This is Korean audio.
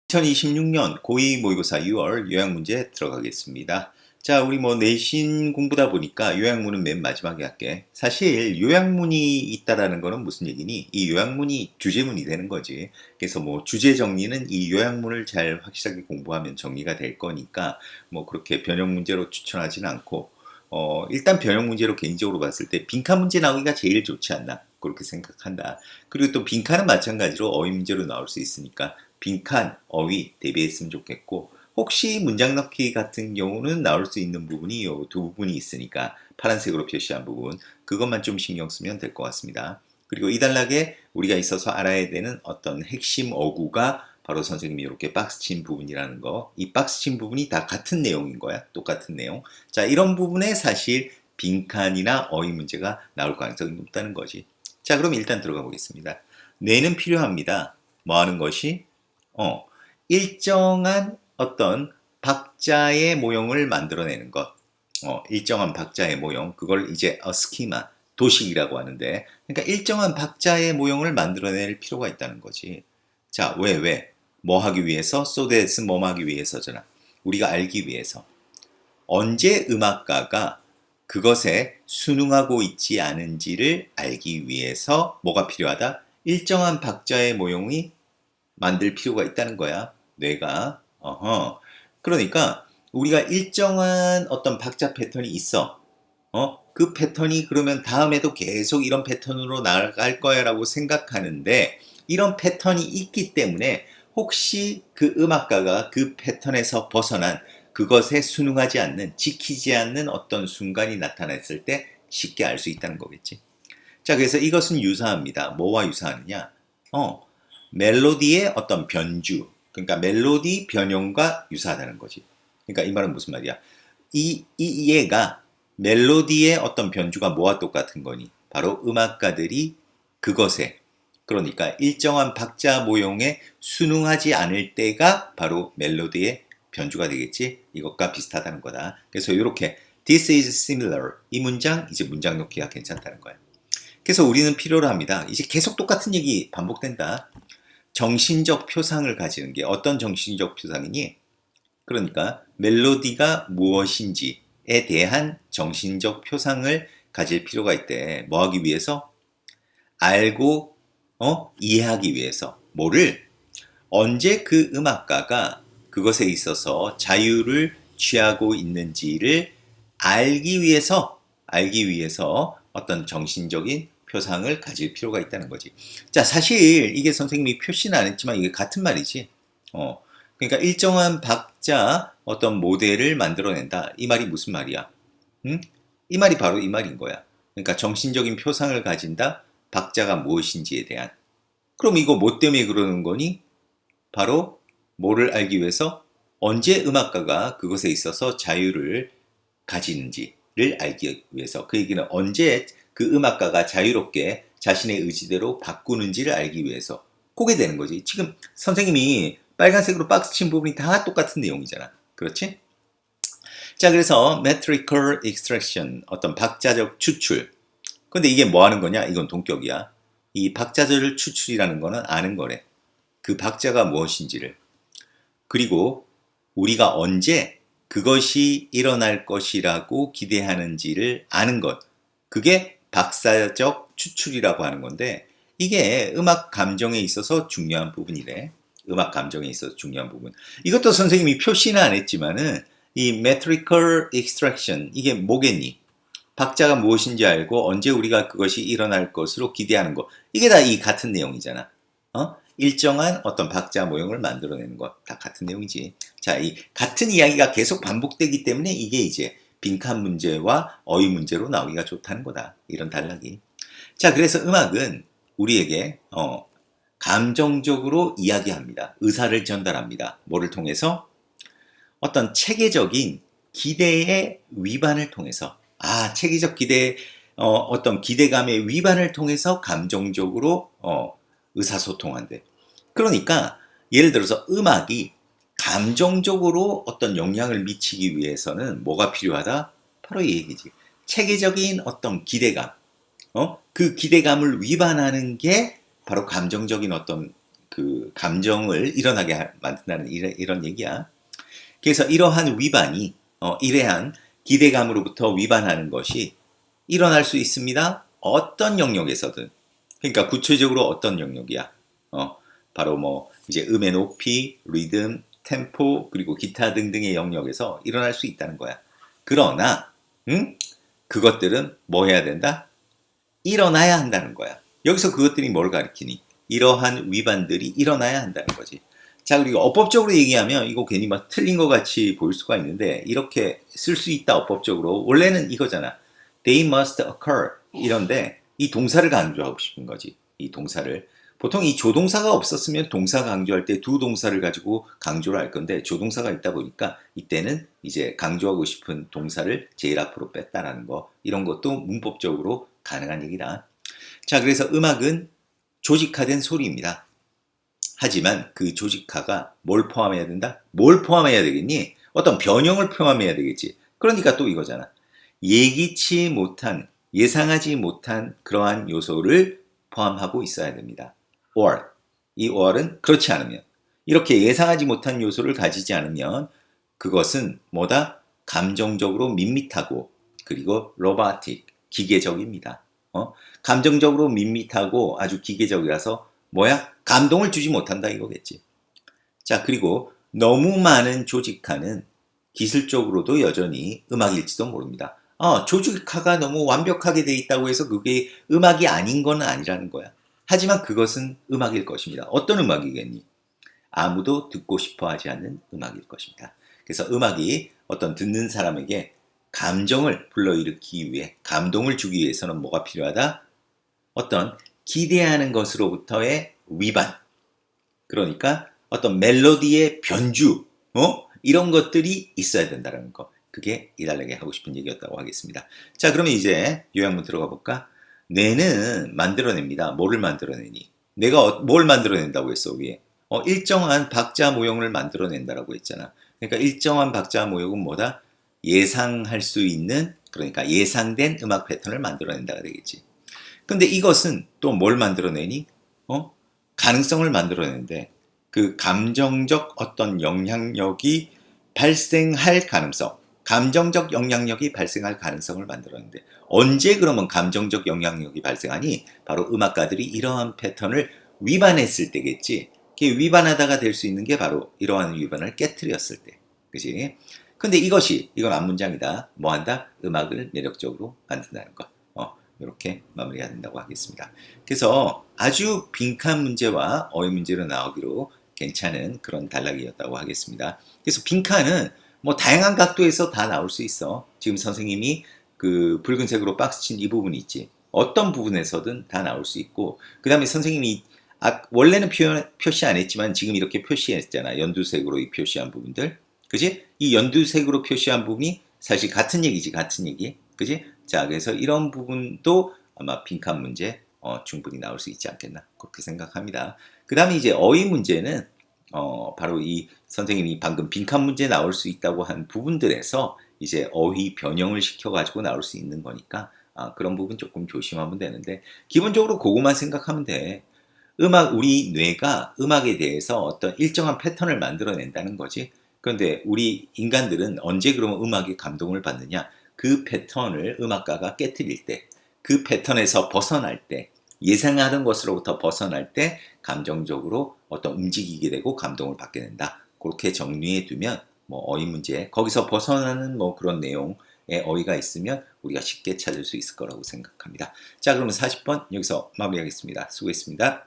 2026년 고2 모의고사 6월 요약문제 들어가겠습니다. 자, 우리 내신 공부다 보니까 요약문은 맨 마지막에 할게. 사실 요약문이 있다라는 거는 무슨 얘기니? 이 요약문이 주제문이 되는 거지. 그래서 주제 정리는 이 요약문을 잘 확실하게 공부하면 정리가 될 거니까 그렇게 변형 문제로 추천하지는 않고 일단 변형 문제로 개인적으로 봤을 때 빈칸 문제 나오기가 제일 좋지 않나 그렇게 생각한다. 그리고 또 빈칸은 마찬가지로 어휘 문제로 나올 수 있으니까 빈칸, 어휘 대비했으면 좋겠고, 혹시 문장 넣기 같은 경우는 나올 수 있는 부분이 이 두 부분이 있으니까 파란색으로 표시한 부분, 그것만 좀 신경 쓰면 될 것 같습니다. 그리고 이 단락에 우리가 있어서 알아야 되는 어떤 핵심 어구가 바로 선생님이 이렇게 박스 친 부분이라는 거, 이 박스 친 부분이 다 같은 내용인 거야. 똑같은 내용. 자, 이런 부분에 사실 빈칸이나 어휘 문제가 나올 가능성이 높다는 거지. 자, 그럼 일단 들어가 보겠습니다. 뇌는 필요합니다. 뭐 하는 것이? 일정한 어떤 박자의 모형을 만들어내는 것. 일정한 박자의 모형. 그걸 이제 스키마, 도식이라고 하는데, 그러니까 일정한 박자의 모형을 만들어낼 필요가 있다는 거지. 자, 왜? 뭐 하기 위해서? so that은 뭐 하기 위해서잖아. 우리가 알기 위해서. 언제 음악가가 그것에 순응하고 있지 않은지를 알기 위해서 뭐가 필요하다? 일정한 박자의 모형이 만들 필요가 있다는 거야. 뇌가. 그러니까 우리가 일정한 어떤 박자 패턴이 있어. 그 패턴이 그러면 다음에도 계속 이런 패턴으로 나아갈 거야 라고 생각하는데, 이런 패턴이 있기 때문에 혹시 그 음악가가 그 패턴에서 벗어난, 그것에 순응하지 않는, 지키지 않는 어떤 순간이 나타났을 때 쉽게 알 수 있다는 거겠지. 자, 그래서 이것은 유사합니다. 뭐와 유사하느냐? 멜로디의 어떤 변주, 그러니까 멜로디 변형과 유사하다는 거지. 그러니까 이 말은 무슨 말이야? 이 얘가 멜로디의 어떤 변주가 뭐와 똑같은 거니? 바로 음악가들이 그것에, 그러니까 일정한 박자 모형에 순응하지 않을 때가 바로 멜로디의 변주가 되겠지. 이것과 비슷하다는 거다. 그래서 이렇게 This is similar. 이 문장, 이제 문장 놓기가 괜찮다는 거야. 그래서 우리는 필요로 합니다. 이제 계속 똑같은 얘기 반복된다. 정신적 표상을 가지는 게 어떤 정신적 표상이니? 그러니까 멜로디가 무엇인지에 대한 정신적 표상을 가질 필요가 있대. 뭐 하기 위해서? 알고 이해하기 위해서. 뭐를? 언제 그 음악가가 그것에 있어서 자유를 취하고 있는지를 알기 위해서 어떤 정신적인 표상을 가질 필요가 있다는 거지. 자, 사실 이게 선생님이 표시는 안 했지만 이게 같은 말이지. 그러니까 일정한 박자 어떤 모델을 만들어낸다. 이 말이 무슨 말이야? 응? 이 말이 바로 이 말인 거야. 그러니까 정신적인 표상을 가진다. 박자가 무엇인지에 대한. 그럼 이거 뭐 때문에 그러는 거니? 바로 뭐를 알기 위해서? 언제 음악가가 그것에 있어서 자유를 가지는지를 알기 위해서. 그 얘기는 언제 그 음악가가 자유롭게 자신의 의지대로 바꾸는지를 알기 위해서. 그게 되는 거지. 지금 선생님이 빨간색으로 박스 친 부분이 다 똑같은 내용이잖아. 그렇지? 자, 그래서 metrical extraction, 어떤 박자적 추출. 근데 이게 뭐 하는 거냐? 이건 동격이야. 이 박자적 추출이라는 거는 아는 거래. 그 박자가 무엇인지를. 그리고 우리가 언제 그것이 일어날 것이라고 기대하는지를 아는 것. 그게 박사적 추출이라고 하는 건데, 이게 음악 감정에 있어서 중요한 부분이래. 음악 감정에 있어서 중요한 부분. 이것도 선생님이 표시는 안 했지만은 이 metrical extraction, 이게 뭐겠니? 박자가 무엇인지 알고 언제 우리가 그것이 일어날 것으로 기대하는 것. 이게 다 이 같은 내용이잖아. 일정한 어떤 박자 모형을 만들어내는 것. 다 같은 내용이지. 자, 이 같은 이야기가 계속 반복되기 때문에 이게 이제 빈칸 문제와 어휘 문제로 나오기가 좋다는 거다. 이런 단락이. 자, 그래서 음악은 우리에게 감정적으로 이야기합니다. 의사를 전달합니다. 뭐를 통해서? 어떤 체계적인 기대의 위반을 통해서. 체계적 기대, 어떤 기대감의 위반을 통해서 감정적으로 의사소통한대. 그러니까 예를 들어서 음악이 감정적으로 어떤 영향을 미치기 위해서는 뭐가 필요하다? 바로 이 얘기지. 체계적인 어떤 기대감, 그 기대감을 위반하는 게 바로 감정적인 어떤 그 감정을 일어나게 만든다는 이런 얘기야. 그래서 이러한 위반이 이러한 기대감으로부터 위반하는 것이 일어날 수 있습니다. 어떤 영역에서든. 그러니까 구체적으로 어떤 영역이야? 바로 뭐 이제 음의 높이, 리듬, 템포 그리고 기타 등등의 영역에서 일어날 수 있다는 거야. 그러나 그것들은 뭐 해야 된다? 일어나야 한다는 거야. 여기서 그것들이 뭘 가리키니? 이러한 위반들이 일어나야 한다는 거지. 자, 그리고 어법적으로 얘기하면 이거 괜히 막 틀린 것 같이 보일 수가 있는데 이렇게 쓸 수 있다 어법적으로. 원래는 이거잖아. They must occur 이런데 이 동사를 강조하고 싶은 거지. 이 동사를. 보통 이 조동사가 없었으면 동사 강조할 때 두 동사를 가지고 강조를 할 건데 조동사가 있다 보니까 이때는 이제 강조하고 싶은 동사를 제일 앞으로 뺐다라는 거. 이런 것도 문법적으로 가능한 얘기다. 자, 그래서 음악은 조직화된 소리입니다. 하지만 그 조직화가 뭘 포함해야 된다? 뭘 포함해야 되겠니? 어떤 변형을 포함해야 되겠지. 그러니까 또 이거잖아. 예기치 못한, 예상하지 못한 그러한 요소를 포함하고 있어야 됩니다. or, 이 or은 그렇지 않으면, 이렇게 예상하지 못한 요소를 가지지 않으면 그것은 뭐다? 감정적으로 밋밋하고 그리고 robotic, 기계적입니다. 감정적으로 밋밋하고 아주 기계적이라서 뭐야? 감동을 주지 못한다 이거겠지. 자, 그리고 너무 많은 조직화는 기술적으로도 여전히 음악일지도 모릅니다. 조직화가 너무 완벽하게 돼 있다고 해서 그게 음악이 아닌 건 아니라는 거야. 하지만 그것은 음악일 것입니다. 어떤 음악이겠니? 아무도 듣고 싶어 하지 않는 음악일 것입니다. 그래서 음악이 어떤 듣는 사람에게 감정을 불러일으키기 위해, 감동을 주기 위해서는 뭐가 필요하다? 어떤 기대하는 것으로부터의 위반. 그러니까 어떤 멜로디의 변주, 이런 것들이 있어야 된다는 거. 그게 이달에게 하고 싶은 얘기였다고 하겠습니다. 자, 그러면 이제 요약문 들어가 볼까? 뇌는 만들어냅니다. 뭐를 만들어내니? 내가 뭘 만들어낸다고 했어, 위에? 일정한 박자 모형을 만들어낸다라고 했잖아. 그러니까 일정한 박자 모형은 뭐다? 예상할 수 있는, 그러니까 예상된 음악 패턴을 만들어낸다가 되겠지. 근데 이것은 또 뭘 만들어내니? 가능성을 만들어내는데 그 감정적 어떤 영향력이 발생할 가능성, 감정적 영향력이 발생할 가능성을 만들어내는데 언제 그러면 감정적 영향력이 발생하니? 바로 음악가들이 이러한 패턴을 위반했을 때겠지. 위반하다가 될 수 있는 게 바로 이러한 위반을 깨트렸을 때. 그지? 근데 이건 앞문장이다. 뭐 한다? 음악을 매력적으로 만든다는 것. 이렇게 마무리가 된다고 하겠습니다. 그래서 아주 빈칸 문제와 어휘 문제로 나오기로 괜찮은 그런 단락이었다고 하겠습니다. 그래서 빈칸은 뭐 다양한 각도에서 다 나올 수 있어. 지금 선생님이 그 붉은색으로 박스 친 이 부분이 있지. 어떤 부분에서든 다 나올 수 있고, 그 다음에 선생님이 원래는 표시 안 했지만 지금 이렇게 표시했잖아. 연두색으로 이 표시한 부분들. 그지? 이 연두색으로 표시한 부분이 사실 같은 얘기지, 같은 얘기. 그지? 자, 그래서 이런 부분도 아마 빈칸 문제 충분히 나올 수 있지 않겠나 그렇게 생각합니다. 그 다음에 이제 어휘 문제는 바로 이 선생님이 방금 빈칸 문제 나올 수 있다고 한 부분들에서 이제 어휘 변형을 시켜가지고 나올 수 있는 거니까 그런 부분 조금 조심하면 되는데 기본적으로 그것만 생각하면 돼. 우리 뇌가 음악에 대해서 어떤 일정한 패턴을 만들어낸다는 거지. 그런데 우리 인간들은 언제 그러면 음악에 감동을 받느냐? 그 패턴을 음악가가 깨트릴 때, 그 패턴에서 벗어날 때, 예상하는 것으로부터 벗어날 때 감정적으로 어떤 움직이게 되고 감동을 받게 된다. 그렇게 정리해 두면 뭐 어휘 문제, 거기서 벗어나는 뭐 그런 내용의 어휘가 있으면 우리가 쉽게 찾을 수 있을 거라고 생각합니다. 자, 그러면 40번 여기서 마무리하겠습니다. 수고했습니다.